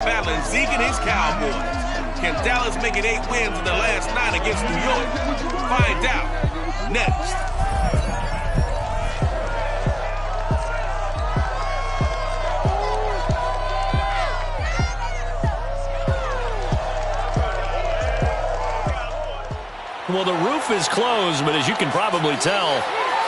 Battling Zeke and his Cowboys. Can Dallas make it 8 wins in the last 9 against New York? Find out next. Well, the roof is closed, but as you can probably tell,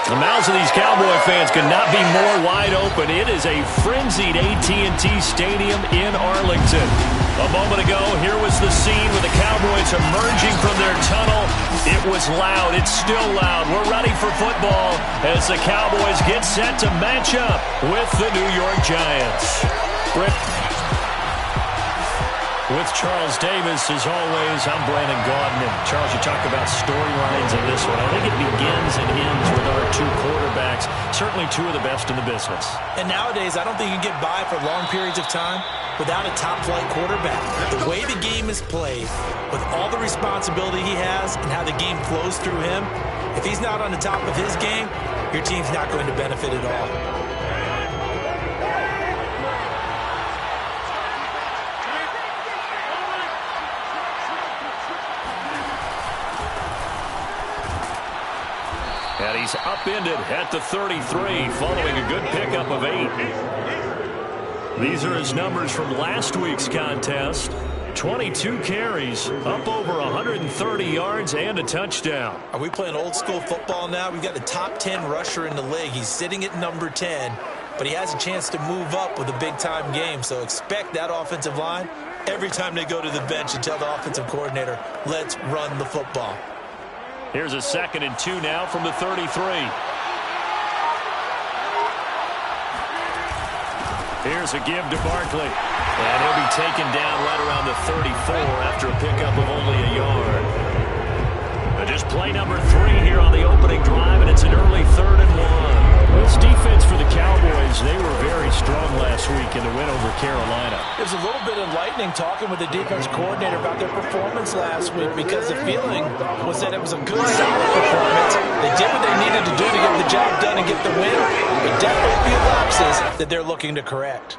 the mouths of these Cowboy fans could not be more wide open. It is a frenzied AT&T Stadium in Arlington. A moment ago, here was the scene with the Cowboys emerging from their tunnel. It was loud. It's still loud. We're ready for football as the Cowboys get set to match up with the New York Giants. With Charles Davis, as always, I'm Brandon Gaudin. And Charles, you talk about storylines in this one. I think it begins and ends with our two quarterbacks, certainly two of the best in the business. And nowadays, I don't think you can get by for long periods of time without a top-flight quarterback. The way the game is played, with all the responsibility he has and how the game flows through him, if he's not on the top of his game, your team's not going to benefit at all. And he's upended at the 33 following a good pickup of 8. These are his numbers from last week's contest. 22 carries, up over 130 yards and a touchdown. Are we playing old school football now? We've got the top 10 rusher in the league. He's sitting at number 10, but he has a chance to move up with a big-time game. So expect that offensive line every time they go to the bench and tell the offensive coordinator, let's run the football. Here's a 2nd and 2 now from the 33. Here's a give to Barkley. And he'll be taken down right around the 34 after a pickup of only a yard. Just play number 3 here on the opening drive, and it's an early 3rd and 1. This defense for the Cowboys, they were very strong last week in the win over Carolina. There's a little bit enlightening talking with the defense coordinator about their performance last week because the feeling was that it was a good, solid performance. They did what they needed to do to get the job done and get the win, but definitely a few lapses that they're looking to correct.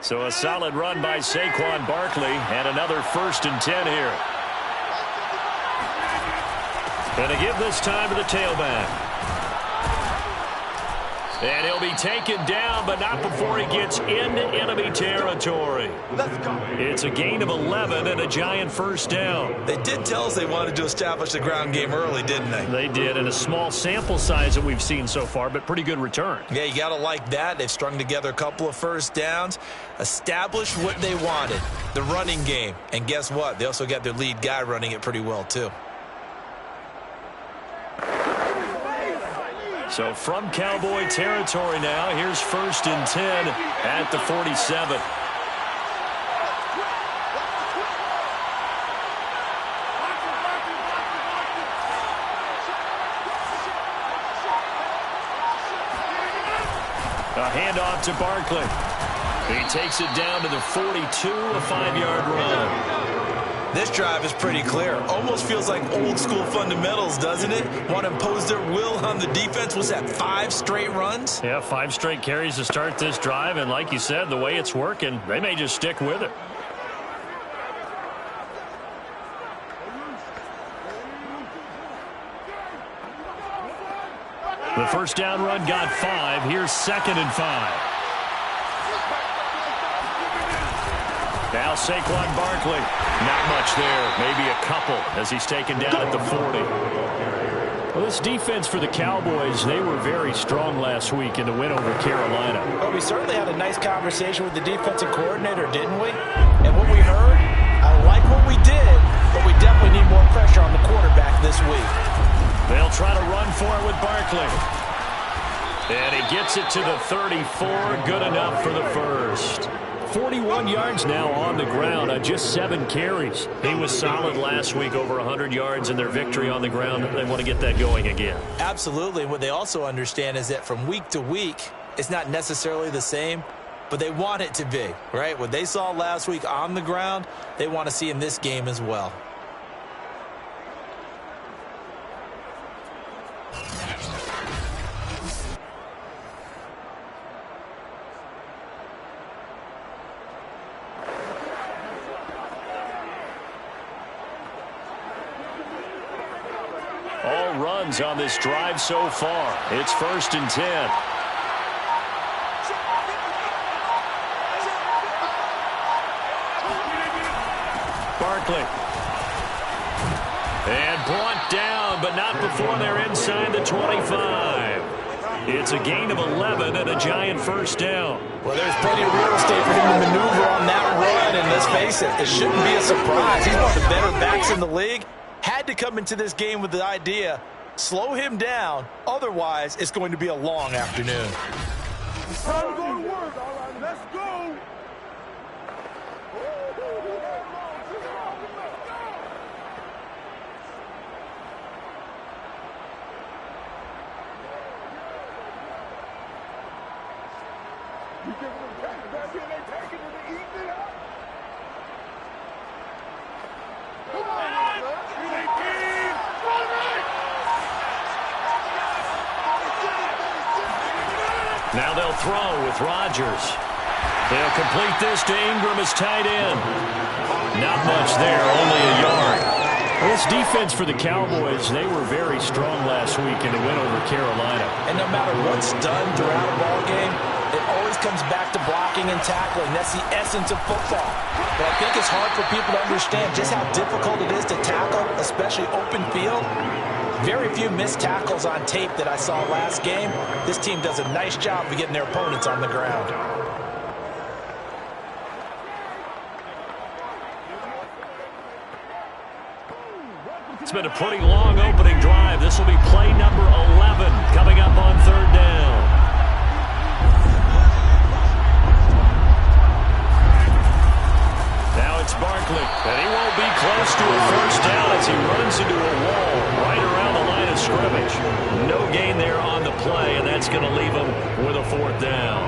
So a solid run by Saquon Barkley and another 1st and 10 here. And to give this time to the tailback. And he'll be taken down, but not before he gets into enemy territory. It's a gain of 11 and a Giant 1st down. They did tell us they wanted to establish the ground game early, didn't they? They did, and a small sample size that we've seen so far, but pretty good return. Yeah, you got to like that. They've strung together a couple of 1st downs, established what they wanted, the running game. And guess what? They also got their lead guy running it pretty well, too. So from Cowboy territory now, here's 1st and 10 at the 47. A handoff to Barkley. He takes it down to the 42, a 5-yard run. This drive is pretty clear. Almost feels like old school fundamentals, doesn't it? Want to impose their will on the defense. Was that 5 straight runs? Yeah, 5 straight carries to start this drive. And like you said, the way it's working, they may just stick with it. The 1st down run got 5. Here's 2nd and 5. Now Saquon Barkley. Not much there. Maybe a couple as he's taken down at the 40. Well, this defense for the Cowboys, they were very strong last week in the win over Carolina. Well, we certainly had a nice conversation with the defensive coordinator, didn't we? And what we heard, I like what we did, but we definitely need more pressure on the quarterback this week. They'll try to run for it with Barkley. And he gets it to the 34. Good enough for the 1st. 41 yards now on the ground on just 7 carries. He was solid last week, over 100 yards in their victory on the ground. They want to get that going again. Absolutely. What they also understand is that from week to week, it's not necessarily the same. but they want it to be, right? What they saw last week on the ground, they want to see in this game as well. All runs on this drive so far. It's 1st and 10. Barkley. And brought down, but not before they're inside the 25. It's a gain of 11 and a giant first down. Well, there's plenty of real estate for him to maneuver on that run, and let's face it, it shouldn't be a surprise. He's one of the better backs in the league. Had to come into this game with the idea, slow him down, otherwise it's going to be a long afternoon. It's time to go to work. All right, let's go. You give them a pass back here, they taking it and eating it up. Come on, man. Now they'll throw with Rodgers. They'll complete this to Ingram as tight end. Not much there, only a yard. Well, this defense for the Cowboys, they were very strong last week in the win over Carolina. And no matter what's done throughout a ball game, it always comes back to blocking and tackling. That's the essence of football. But I think it's hard for people to understand just how difficult it is to tackle, especially open field. Very few missed tackles on tape that I saw last game. This team does a nice job of getting their opponents on the ground. It's been a pretty long opening drive. This will be play number 11 coming up on 3rd down. Now it's Barkley, and he won't be close to a first down as he runs into a wall right around the line of scrimmage. No gain there on the play, and that's going to leave him with a 4th down.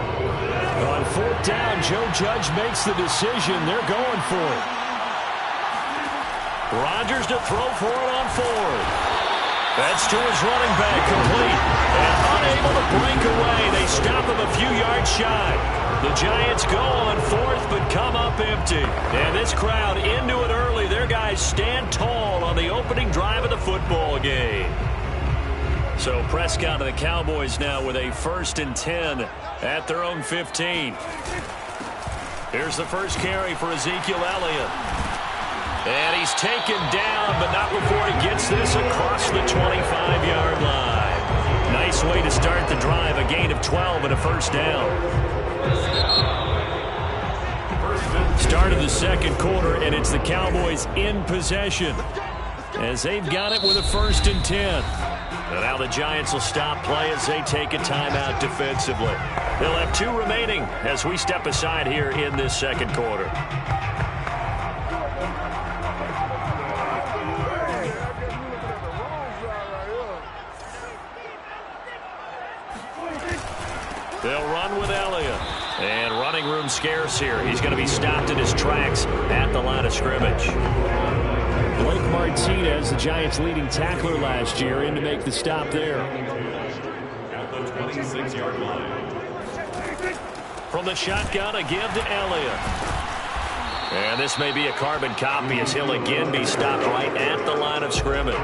On 4th down, Joe Judge makes the decision. They're going for it. Rodgers to throw for it on 4th. That's to his running back, complete. And unable to break away. They stop him a few yards shy. The Giants go on 4th, but come up empty. And this crowd into it early. Their guys stand tall on the opening drive of the football game. So Prescott and the Cowboys now with a 1st and 10 at their own 15. Here's the first carry for Ezekiel Elliott. And he's taken down, but not before he gets this across the 25-yard line. Nice way to start the drive, a gain of 12 and a first down. Start of the second quarter, and it's the Cowboys in possession as they've got it with a 1st and 10. And now the Giants will stop play as they take a timeout defensively. They'll have 2 remaining as we step aside here in this second quarter. They'll run with Elliott. And running room scarce here. He's going to be stopped in his tracks at the line of scrimmage. Blake Martinez, the Giants' leading tackler last year, in to make the stop there. At the 26-yard line. From the shotgun, a give to Elliott. And this may be a carbon copy as he'll again be stopped right at the line of scrimmage.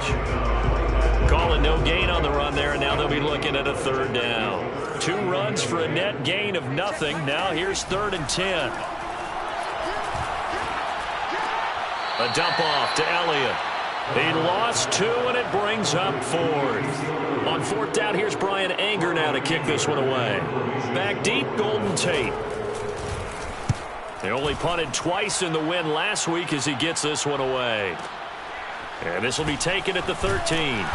Calling no gain on the run there, and now they'll be looking at a 3rd down. 2 runs for a net gain of nothing. Now here's 3rd and 10. A dump off to Elliott. He lost 2, and it brings up 4th. On 4th down, here's Brian Anger now to kick this one away. Back deep, Golden Tate. They only punted twice in the win last week as he gets this one away. And this will be taken at the 13.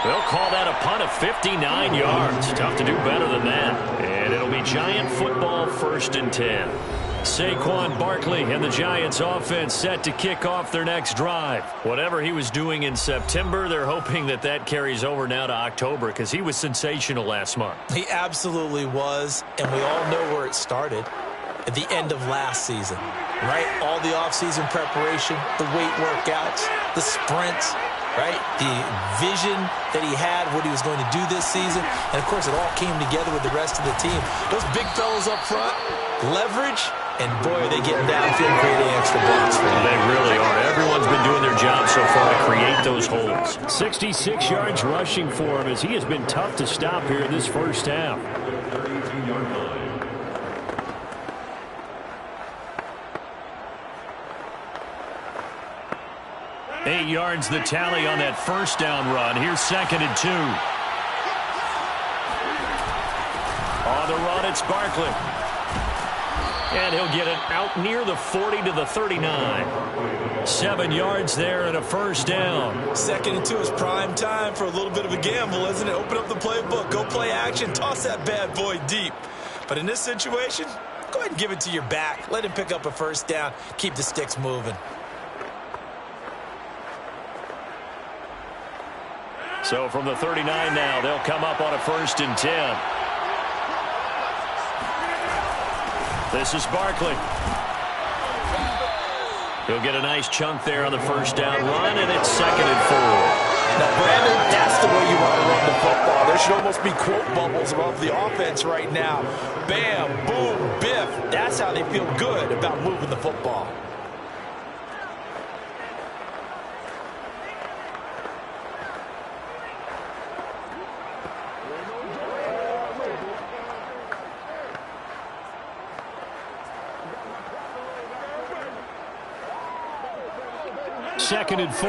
They'll call that a punt of 59 yards. Tough to do better than that. And it'll be Giant football 1st and 10. Saquon Barkley and the Giants offense set to kick off their next drive. Whatever he was doing in September, they're hoping that that carries over now to October because he was sensational last month. He absolutely was, and we all know where it started. At the end of last season, right? All the offseason preparation, the weight workouts, the sprints, right? The vision that he had, what he was going to do this season. And, of course, it all came together with the rest of the team. Those big fellas up front, leverage, and, boy, are they getting downfield creating extra blocks for him. They really are. Everyone's been doing their job so far to create those holes. 66 yards rushing for him as he has been tough to stop here in this first half. 32-yard line. 8 yards the tally on that first down run. Here's 2nd and 2. On the run, it's Barkley. And he'll get it out near the 40 to the 39. 7 yards there and a first down. 2nd and 2 is prime time for a little bit of a gamble, isn't it? Open up the playbook, go play action, toss that bad boy deep. But in this situation, go ahead and give it to your back. Let him pick up a first down. Keep the sticks moving. So from the 39 now, they'll come up on a 1st and 10. This is Barkley. He'll get a nice chunk there on the first down run, and it's 2nd and 4. Now, Brandon, that's the way you want to run the football. There should almost be quote bubbles above the offense right now. Bam, boom, biff. That's how they feel good about moving the football. Second and 4.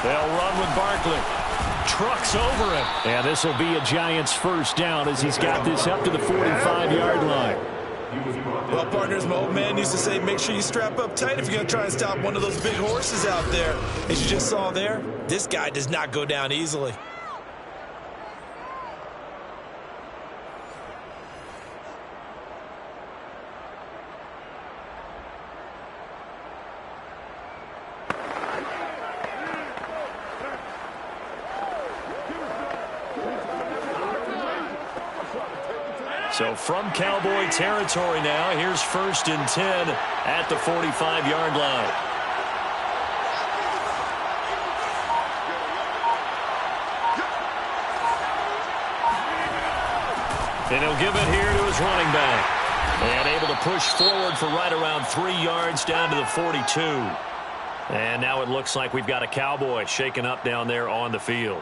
They'll run with Barkley. Trucks over him. And this will be a Giants first down as he's got this up to the 45-yard line. Well, partners, my old man used to say, make sure you strap up tight if you're going to try and stop one of those big horses out there. As you just saw there, this guy does not go down easily. So from Cowboy territory now, here's 1st and 10 at the 45-yard line. And he'll give it here to his running back. And able to push forward for right around 3 yards down to the 42. And now it looks like we've got a Cowboy shaken up down there on the field.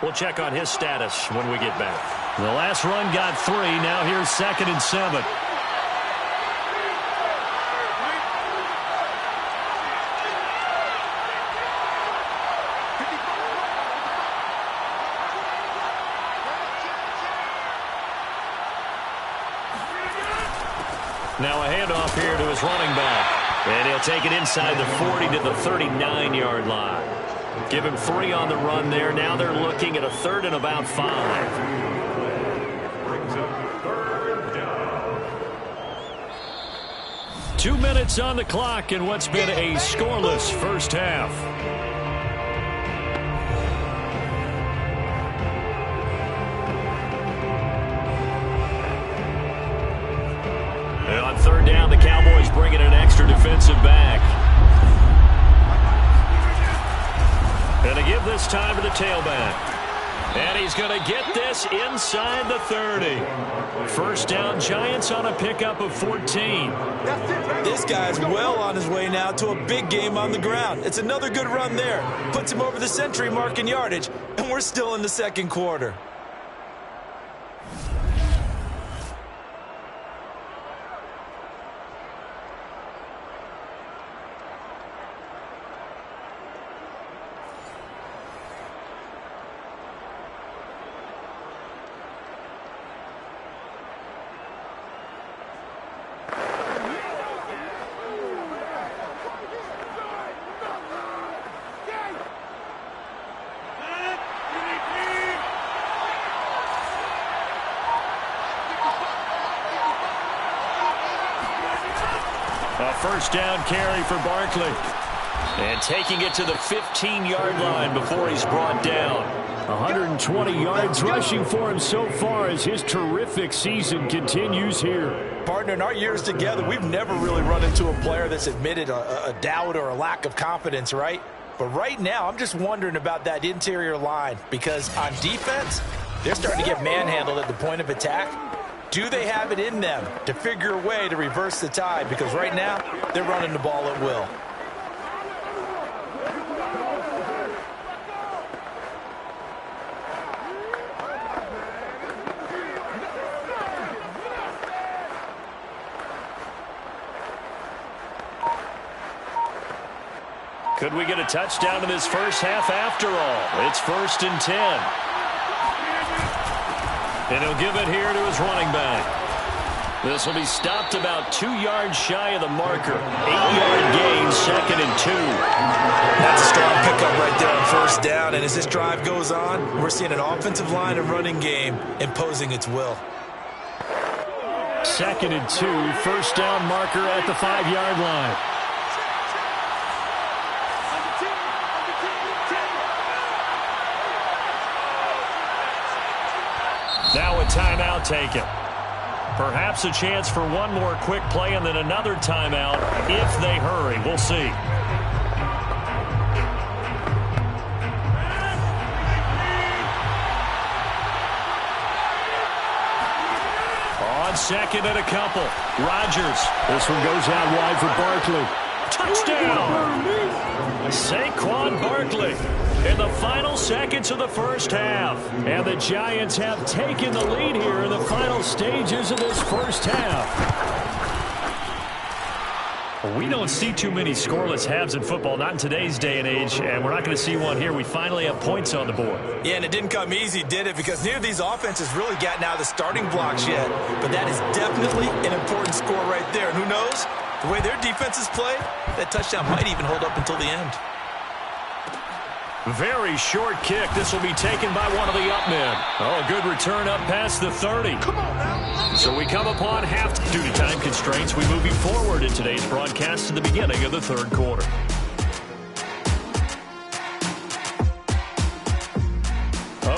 We'll check on his status when we get back. The last run got 3. Now here's 2nd and 7. Now a handoff here to his running back. And he'll take it inside the 40 to the 39-yard line. Give him 3 on the run there. Now they're looking at a 3rd and about 5. 2 minutes on the clock in what's been a scoreless first half. And on 3rd down, the Cowboys bringing an extra defensive back. And to give this time to the tailback. And he's going to get this inside the 30. First down, Giants on a pickup of 14. This guy's well on his way now to a big game on the ground. It's another good run there. Puts him over the century mark in yardage, and we're still in the 2nd quarter. A first down carry for Barkley. And taking it to the 15-yard line before he's brought down. 120 yards rushing for him so far as his terrific season continues here. Partner, in our years together, we've never really run into a player that's admitted a doubt or a lack of confidence, right? But right now, I'm just wondering about that interior line because on defense, they're starting to get manhandled at the point of attack. Do they have it in them to figure a way to reverse the tide? Because right now, they're running the ball at will. Could we get a touchdown in this first half after all? It's 1st and 10. And he'll give it here to his running back. This will be stopped about 2 yards shy of the marker. 8-yard gain, 2nd and 2. That's a strong pickup right there on first down. And as this drive goes on, we're seeing an offensive line and running game imposing its will. 2nd and 2, first down marker at the 5-yard line. Now a timeout taken. Perhaps a chance for one more quick play and then another timeout if they hurry. We'll see. On 2nd and a couple. Rodgers. This one goes out wide for Barkley. Touchdown! Saquon Barkley in the final seconds of the first half. And the Giants have taken the lead here in the final stages of this first half. We don't see too many scoreless halves in football, not in today's day and age, and we're not going to see one here. We finally have points on the board. Yeah, and it didn't come easy, did it? Because neither of these offenses really gotten out of the starting blocks yet. But that is definitely an important score right there. And who knows? The way their defenses play, that touchdown might even hold up until the end. Very short kick. This will be taken by one of the up men. Oh, good return up past the 30. Come on now. So we come upon half. Due to time constraints, we move forward in today's broadcast to the beginning of the third quarter.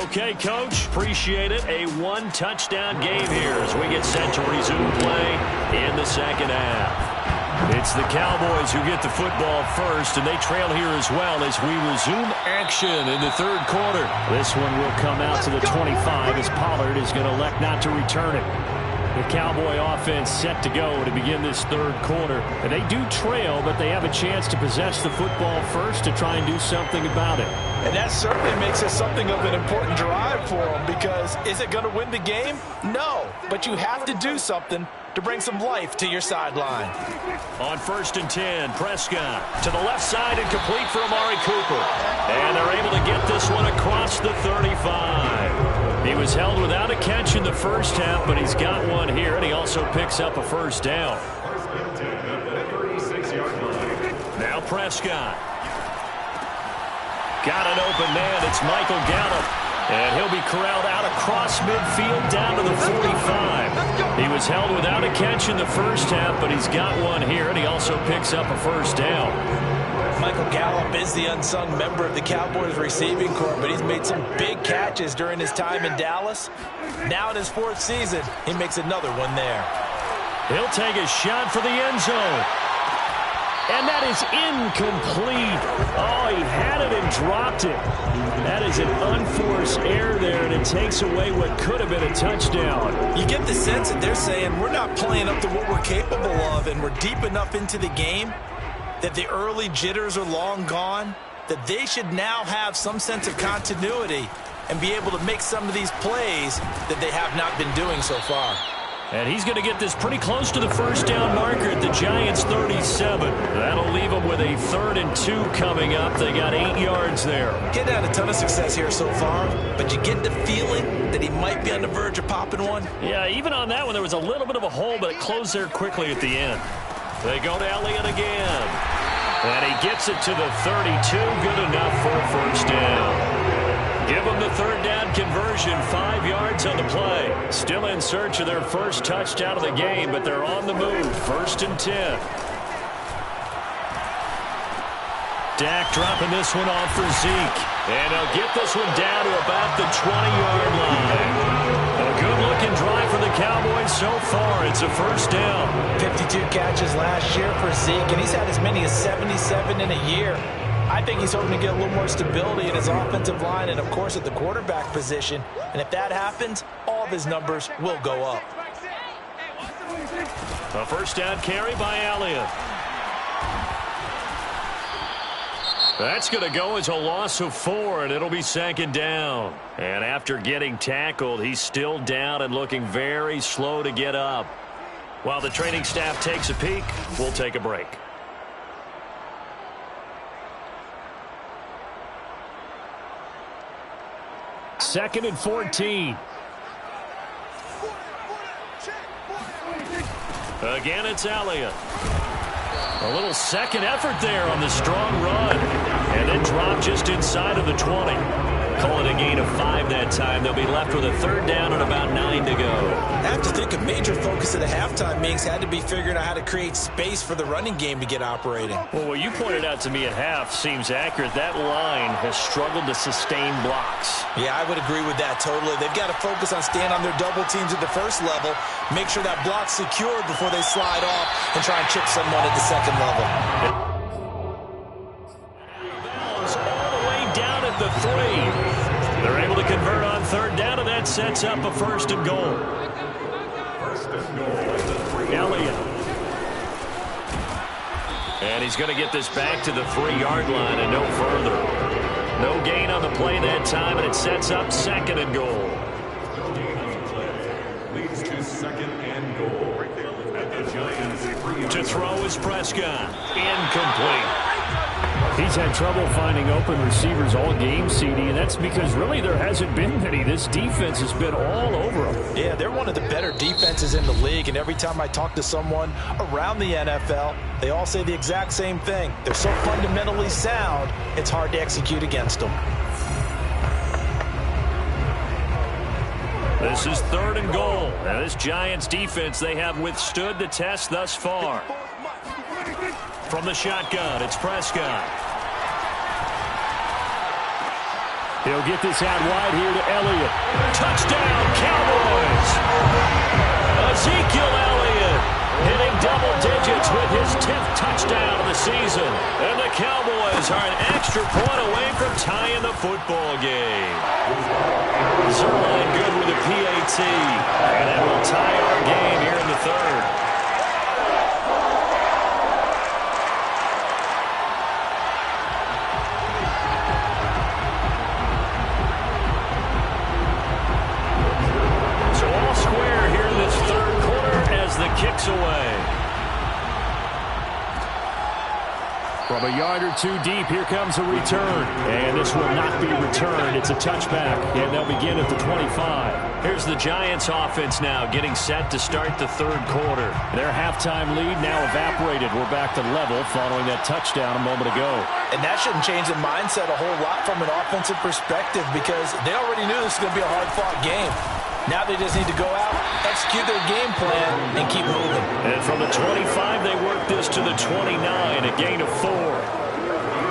Okay, Coach, appreciate it. A one-touchdown game here as we get set to resume play in the second half. It's the Cowboys who get the football first, and they trail here as well as we resume action in the third quarter. This one will come out to the 25 as Pollard is going to elect not to return it. The Cowboy offense set to go to begin this third quarter. And they do trail, but they have a chance to possess the football first to try and do something about it. And that certainly makes it something of an important drive for them because is it going to win the game? No, but you have to do something to bring some life to your sideline. On 1st and 10, Prescott to the left side and complete for Amari Cooper. And they're able to get this one across the 35. He was held without a catch in the first half, but he's got one here, and he also picks up a first down. Now Prescott. Got an open man. It's Michael Gallup. And he'll be corralled out across midfield down to the 45. He was held without a catch in the first half, but he's got one here, and he also picks up a first down. Michael Gallup is the unsung member of the Cowboys receiving corps, but he's made some big catches during his time in Dallas. Now in his 4th season, he makes another one there. He'll take a shot for the end zone. And that is incomplete. Oh, he had it and dropped it. That is an unforced error there, and it takes away what could have been a touchdown. You get the sense that they're saying we're not playing up to what we're capable of, and we're deep enough into the game that the early jitters are long gone, that they should now have some sense of continuity and be able to make some of these plays that they have not been doing so far. And he's going to get this pretty close to the first down marker at the Giants' 37. That'll leave them with a 3rd and 2 coming up. They got 8 yards there. Getting had a ton of success here so far, but you get the feeling that he might be on the verge of popping one. Yeah, even on that one, there was a little bit of a hole, but it closed there quickly at the end. They go to Elliott again. And he gets it to the 32. Good enough for a first down. Give them the 3rd down conversion, 5 yards on the play. Still in search of their first touchdown of the game, but they're on the move. 1st and 10. Dak dropping this one off for Zeke. And he'll get this one down to about the 20-yard line. A good-looking drive for the Cowboys so far. It's a first down. 52 catches last year for Zeke, and he's had as many as 77 in a year. I think he's hoping to get a little more stability in his offensive line and, of course, at the quarterback position. And if that happens, all of his numbers will go up. A first down carry by Elliott. That's going to go as a loss of 4, and it'll be second down. And after getting tackled, he's still down and looking very slow to get up. While the training staff takes a peek, we'll take a break. Second and 14. Again, it's Elliott. A little second effort there on the strong run. And then drop just inside of the 20. Call it a gain of 5 that time. They'll be left with a third down and about 9 to go. I have to think a major focus of the halftime meetings had to be figuring out how to create space for the running game to get operating. Well, what you pointed out to me at half seems accurate. That line has struggled to sustain blocks. Yeah, I would agree with that totally. They've got to focus on staying on their double teams at the first level, make sure that block's secured before they slide off and try and chip someone at the second level. All the way down at the 3. They're able to convert on third down, and that sets up a first and goal. Elliott. And he's going to get this back to the 3-yard line and no further. No gain on the play that time, and it sets up second and goal. Leads to second and goal. At the Giants' 3. To throw is Prescott. Incomplete. He's had trouble finding open receivers all game, CD, and that's because really there hasn't been many. This defense has been all over them. Yeah, they're one of the better defenses in the league, and every time I talk to someone around the NFL, they all say the exact same thing. They're so fundamentally sound, it's hard to execute against them. This is third and goal. Now this Giants defense, they have withstood the test thus far. From the shotgun, it's Prescott. He'll get this out wide here to Elliott. Touchdown, Cowboys! Ezekiel Elliott hitting double digits with his 10th touchdown of the season. And the Cowboys are an extra point away from tying the football game. Zerline good with a PAT. And that will tie our game here in the third. Kicks away. From a yard or two deep, here comes a return. And this will not be returned. It's a touchback, and they'll begin at the 25. Here's the Giants offense now getting set to start the third quarter. Their halftime lead now evaporated. We're back to level following that touchdown a moment ago. And that shouldn't change the mindset a whole lot from an offensive perspective because they already knew this was going to be a hard-fought game. Now they just need to go out, execute their game plan, and keep moving. And from the 25, they work this to the 29, a gain of 4.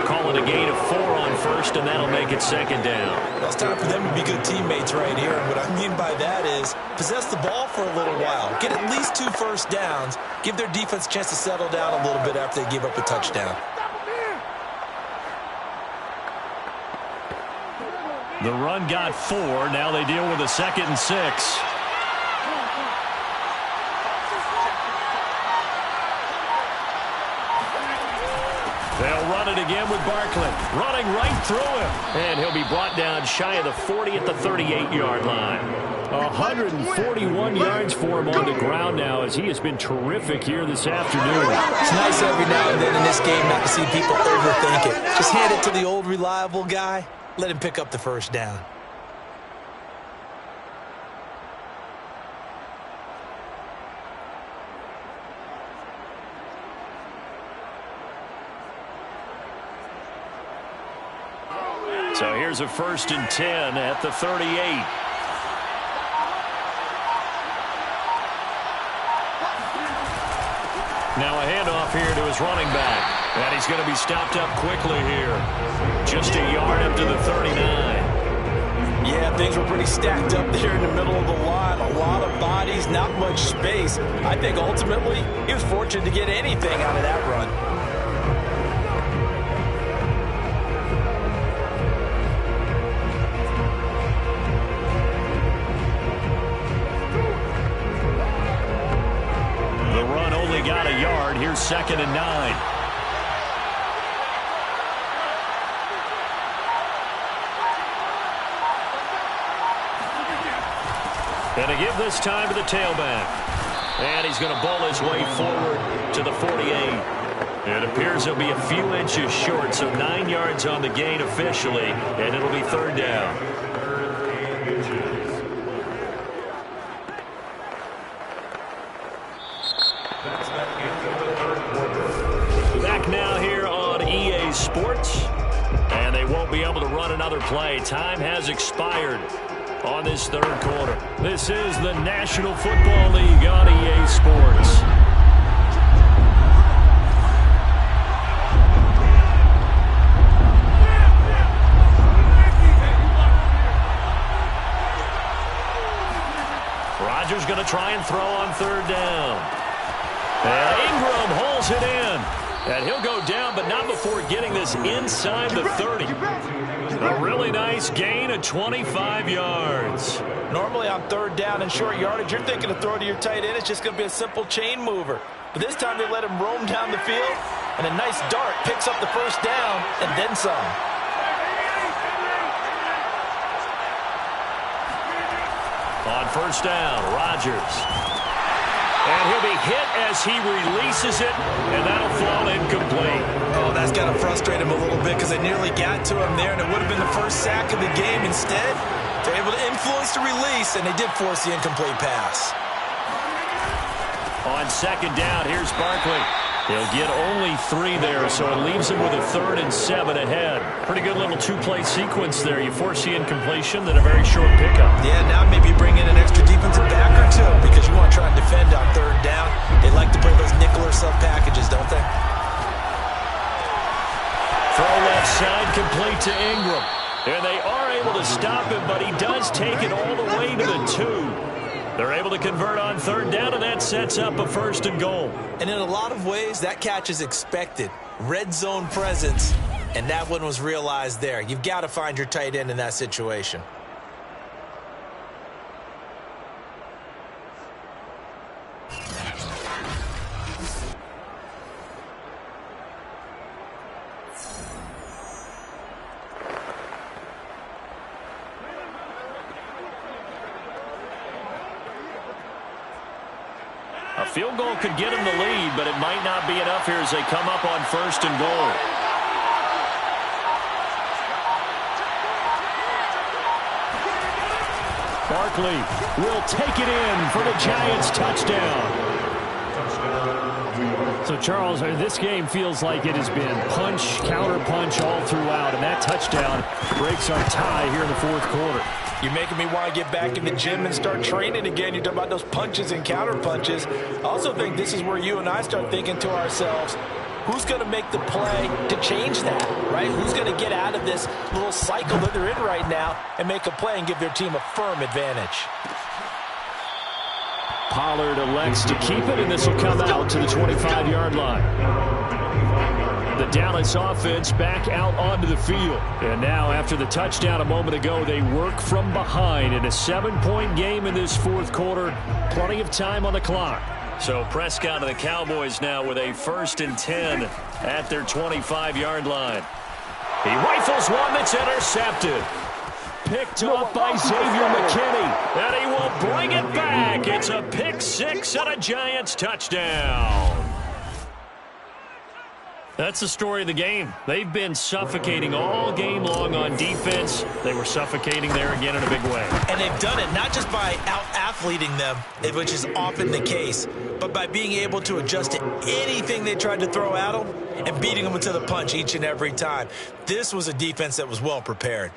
Call it a gain of 4 on first, and that'll make it second down. Well, it's time for them to be good teammates right here. And what I mean by that is possess the ball for a little while, get at least 2 first downs, give their defense a chance to settle down a little bit after they give up a touchdown. The run got 4. Now they deal with a 2nd and 6. They'll run it again with Barkley. Running right through him. And he'll be brought down shy of the 40 at the 38-yard line. 141 yards for him on the ground now as he has been terrific here this afternoon. It's nice every now and then in this game not to see people overthink it. Just hand it to the old reliable guy. Let him pick up the first down. So here's a 1st and 10 at the 38. Now a handoff here to his running back. And he's going to be stopped up quickly here. Just a yard up to the 39. Yeah, things were pretty stacked up there in the middle of the line. A lot of bodies, not much space. I think ultimately he was fortunate to get anything out of that run. The run only got a yard. Here's 2nd and 9. And to give this time to the tailback. And he's going to bowl his way forward to the 48. It appears he'll be a few inches short, so 9 yards on the gain officially, and it'll be 3rd down. Back now here on EA Sports, and they won't be able to run another play. Time has expired on this 3rd quarter. This is the National Football League on EA Sports. Rodgers going to try and throw on 3rd down. And Ingram holds it in. And he'll go down, but not before getting this inside the 30. A really nice gain of 25 yards. Normally on 3rd down and short yardage, you're thinking to throw to your tight end. It's just going to be a simple chain mover. But this time they let him roam down the field, and a nice dart picks up the 1st down and then some. On 1st down, Rodgers. And he'll be hit as he releases it, and that'll fall incomplete. Oh, that's got to frustrate him a little bit because they nearly got to him there, and it would have been the first sack of the game. Instead, they're able to influence the release, and they did force the incomplete pass. On 2nd down, here's Barkley. He'll get only 3 there, so it leaves him with a 3rd and 7 ahead. Pretty good little 2-play sequence there. You force the incompletion, then a very short pickup. Yeah, now maybe bring in an extra defensive back or two because you want to try and defend on 3rd down. They like to play those nickel or sub packages, don't they? Throw left side complete to Ingram. And they are able to stop him, but he does take it all the way to the 2. They're able to convert on 3rd down, and that sets up a 1st and goal. And in a lot of ways, that catch is expected. Red zone presence, and that one was realized there. You've got to find your tight end in that situation. A field goal could get him the lead, but it might not be enough here as they come up on 1st and goal. Barkley will take it in for the Giants touchdown. So, Charles, this game feels like it has been punch, counter-punch all throughout, and that touchdown breaks our tie here in the 4th quarter. You're making me want to get back in the gym and start training again. You're talking about those punches and counter punches. I also think this is where you and I start thinking to ourselves, who's going to make the play to change that, right? Who's going to get out of this little cycle that they're in right now and make a play and give their team a firm advantage? Pollard elects to keep it, and this will come out to the 25-yard line. The Dallas offense back out onto the field. And now, after the touchdown a moment ago, they work from behind in a 7-point game in this 4th quarter. Plenty of time on the clock. So Prescott and the Cowboys now with a 1st and 10 at their 25-yard line. He rifles one that's intercepted. Picked off by Xavier McKinney. And he will bring it back. It's a pick 6 and a Giants touchdown. That's the story of the game. They've been suffocating all game long on defense. They were suffocating there again in a big way. And they've done it not just by out-athleting them, which is often the case, but by being able to adjust to anything they tried to throw at them and beating them to the punch each and every time. This was a defense that was well prepared.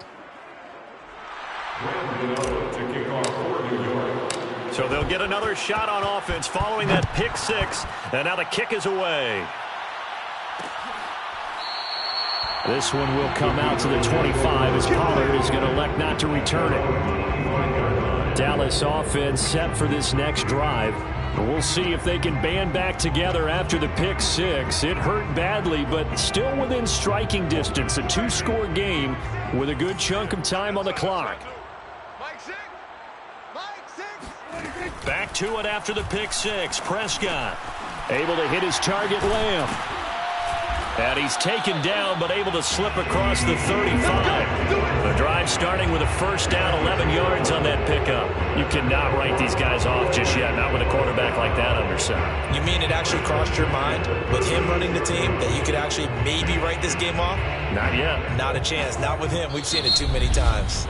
So they'll get another shot on offense following that pick 6, and now the kick is away. This one will come out to the 25 as Pollard is going to elect not to return it. Dallas offense set for this next drive. We'll see if they can band back together after the pick six. It hurt badly, but still within striking distance. A two-score game with a good chunk of time on the clock. Back to it after the pick six. Prescott able to hit his target, Lamb. And he's taken down, but able to slip across the 35. The drive starting with a first down, 11 yards on that pickup. You cannot write these guys off just yet, not with a quarterback like that under center. You mean it actually crossed your mind with him running the team that you could actually maybe write this game off? Not yet. Not a chance. Not with him. We've seen it too many times.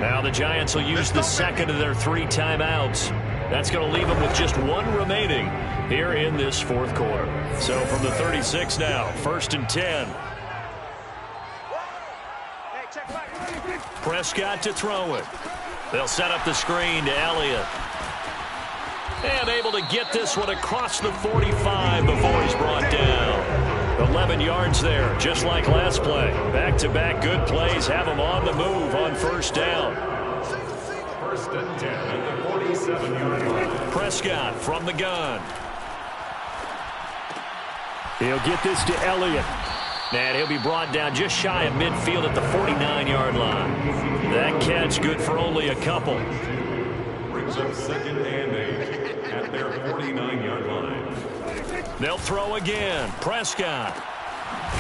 Now the Giants will use the second of their 3 timeouts. That's going to leave them with just 1 remaining here in this fourth quarter. So from the 36 now, 1st and 10. Prescott to throw it. They'll set up the screen to Elliott. And able to get this one across the 45 before he's brought down. 11 yards there, just like last play. Back-to-back good plays have him on the move on first down. 1st and 10 at the 47-yard line. Prescott from the gun. He'll get this to Elliott. And he'll be brought down just shy of midfield at the 49-yard line. That catch good for only a couple. Brings up 2nd and 8 at their 49-yard line. They'll throw again. Prescott.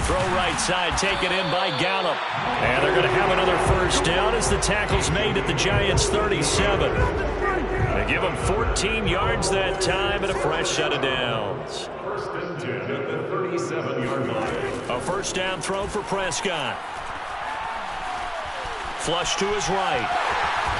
Throw right side taken in by Gallup. And they're going to have another first down as the tackle's made at the Giants' 37. They give them 14 yards that time and a fresh set of downs. 1st and 10 at the 37-yard line. A first down throw for Prescott. Flush to his right.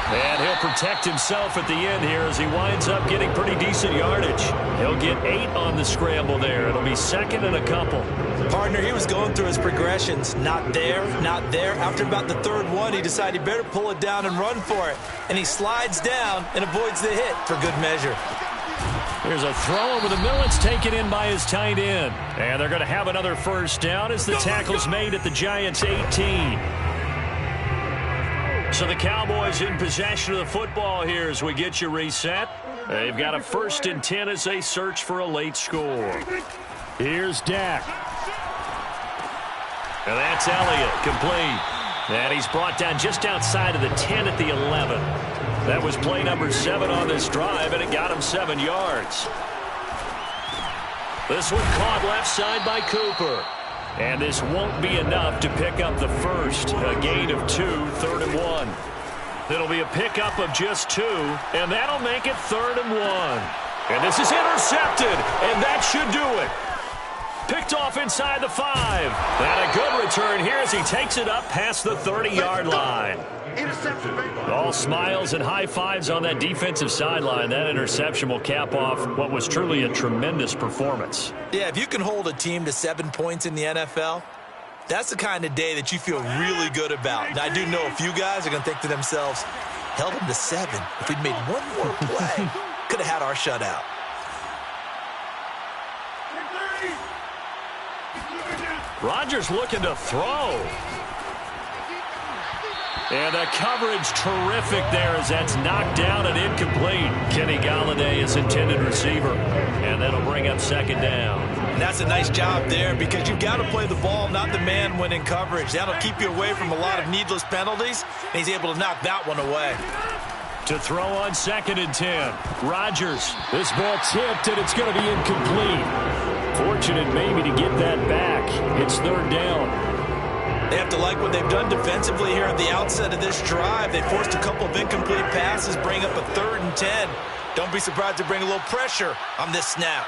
And he'll protect himself at the end here as he winds up getting pretty decent yardage. He'll get 8 on the scramble there. It'll be 2nd and a couple. Partner, he was going through his progressions. Not there, not there. After about the 3rd one, he decided he better pull it down and run for it. And he slides down and avoids the hit for good measure. Here's a throw over the middle. It's taken in by his tight end. And they're going to have another first down as the tackle's made at the Giants' 18. So the Cowboys in possession of the football here as we get you reset. They've got a 1st and 10 as they search for a late score. Here's Dak. And that's Elliott, complete. And he's brought down just outside of the 10 at the 11. That was play number 7 on this drive, and it got him 7 yards. This one caught left side by Cooper. And this won't be enough to pick up the first. A gain of 2, 3rd and 1. It'll be a pickup of just 2, and that'll make it 3rd and 1. And this is intercepted, and that should do it. Picked off inside the 5. And a good return here as he takes it up past the 30-yard line. All smiles and high fives on that defensive sideline. That interception will cap off what was truly a tremendous performance. Yeah, if you can hold a team to 7 points in the NFL, that's the kind of day that you feel really good about. And I do know a few guys are going to think to themselves, held them to 7. If we'd made one more play, could have had our shutout. Rodgers looking to throw. And the coverage terrific there as that's knocked down and incomplete. Kenny Golladay is intended receiver. And that'll bring up 2nd down. And that's a nice job there because you've got to play the ball, not the man when in coverage. That'll keep you away from a lot of needless penalties. And he's able to knock that one away. To throw on 2nd and 10. Rodgers. This ball tipped and it's going to be incomplete. Fortunate maybe to get that back. It's 3rd down. They have to like what they've done defensively here at the outset of this drive. They forced a couple of incomplete passes, bring up a 3rd and 10. Don't be surprised to bring a little pressure on this snap.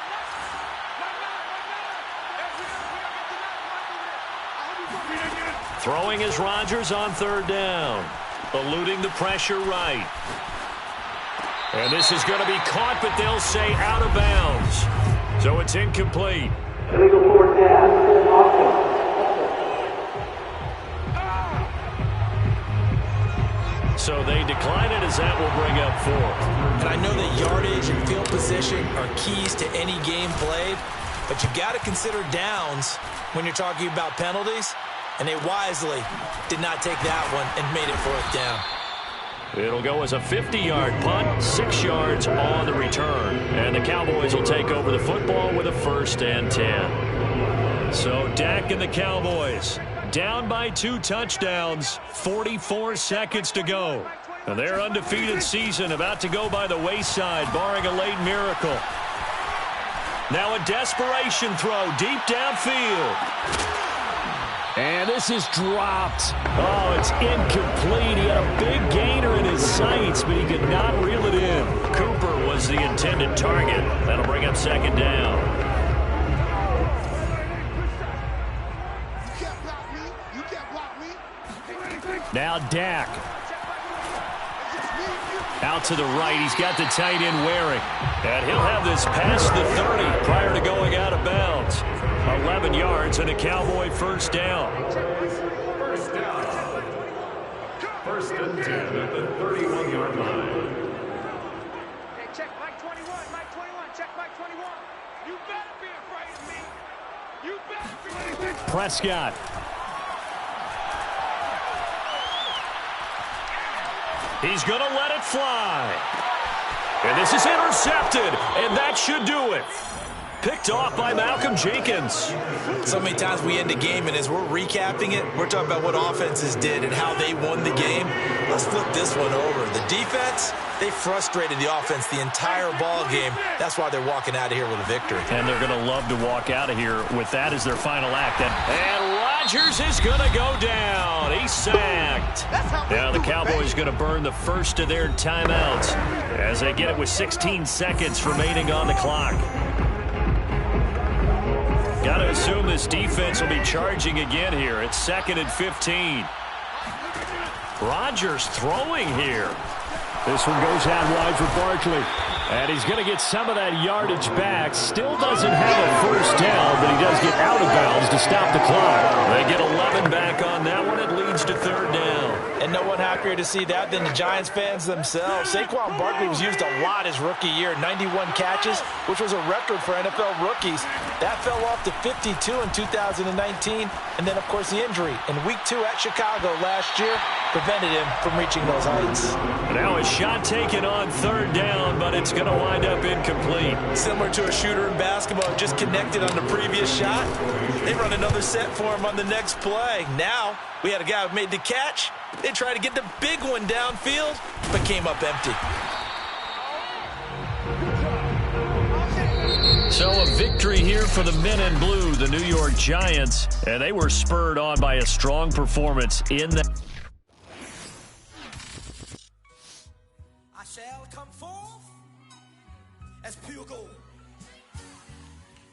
Throwing is Rodgers on 3rd down. Eluding the pressure right. And this is going to be caught, but they'll say out of bounds. So it's incomplete. Illegal 4th down. So they decline it as that will bring up 4th. And I know that yardage and field position are keys to any game played, but you've got to consider downs when you're talking about penalties. and they wisely did not take that one and made it 4th down. It'll go as a 50-yard punt, 6 yards on the return. And the Cowboys will take over the football with a 1st and 10. So Dak and the Cowboys down by 2 touchdowns, 44 seconds to go. And their undefeated season about to go by the wayside, barring a late miracle. Now a desperation throw deep downfield. And this is dropped. Oh, it's incomplete. He had a big gainer in his sights, but he could not reel it in. Cooper was the intended target. That'll bring up 2nd down. Now Dak. Out to the right. He's got the tight end wearing. And he'll have this past the 30 prior to going out of bounds. 11 yards and a Cowboy 1st down. 1st and 10 at the 31-yard line. Hey, check Mike 21, Mike 21, check Mike 21. You better be afraid of me. You better be afraid of me. Prescott. He's going to let it fly. And this is intercepted, and that should do it. Picked off by Malcolm Jenkins. So many times we end the game, and as we're recapping it, we're talking about what offenses did and how they won the game. Let's flip this one over. The defense, they frustrated the offense the entire ball game. That's why they're walking out of here with a victory. And they're going to love to walk out of here with that as their final act. And Rodgers is going to go down. He's sacked. Now the Cowboys going to burn the first of their timeouts as they get it with 16 seconds remaining on the clock. Got to assume this defense will be charging again here. It's 2nd and 15. Rodgers throwing here. This one goes out wide for Barkley. And he's going to get some of that yardage back. Still doesn't have a 1st down, but he does get out of bounds to stop the clock. They get 11 back on that one. It leads to 3rd down. And no one happier to see that than the Giants fans themselves. Saquon Barkley was used a lot his rookie year, 91 catches, which was a record for NFL rookies. That fell off to 52 in 2019. And then, of course, the injury in Week 2 at Chicago last year prevented him from reaching those heights. Now a shot taken on 3rd down, but it's going to wind up incomplete. Similar to a shooter in basketball, just connected on the previous shot. They run another set for him on the next play. Now we had a guy who made the catch. They tried to get the big one downfield, but came up empty. So a victory here for the men in blue, the New York Giants, and they were spurred on by a strong performance in the... I shall come forth as pure gold.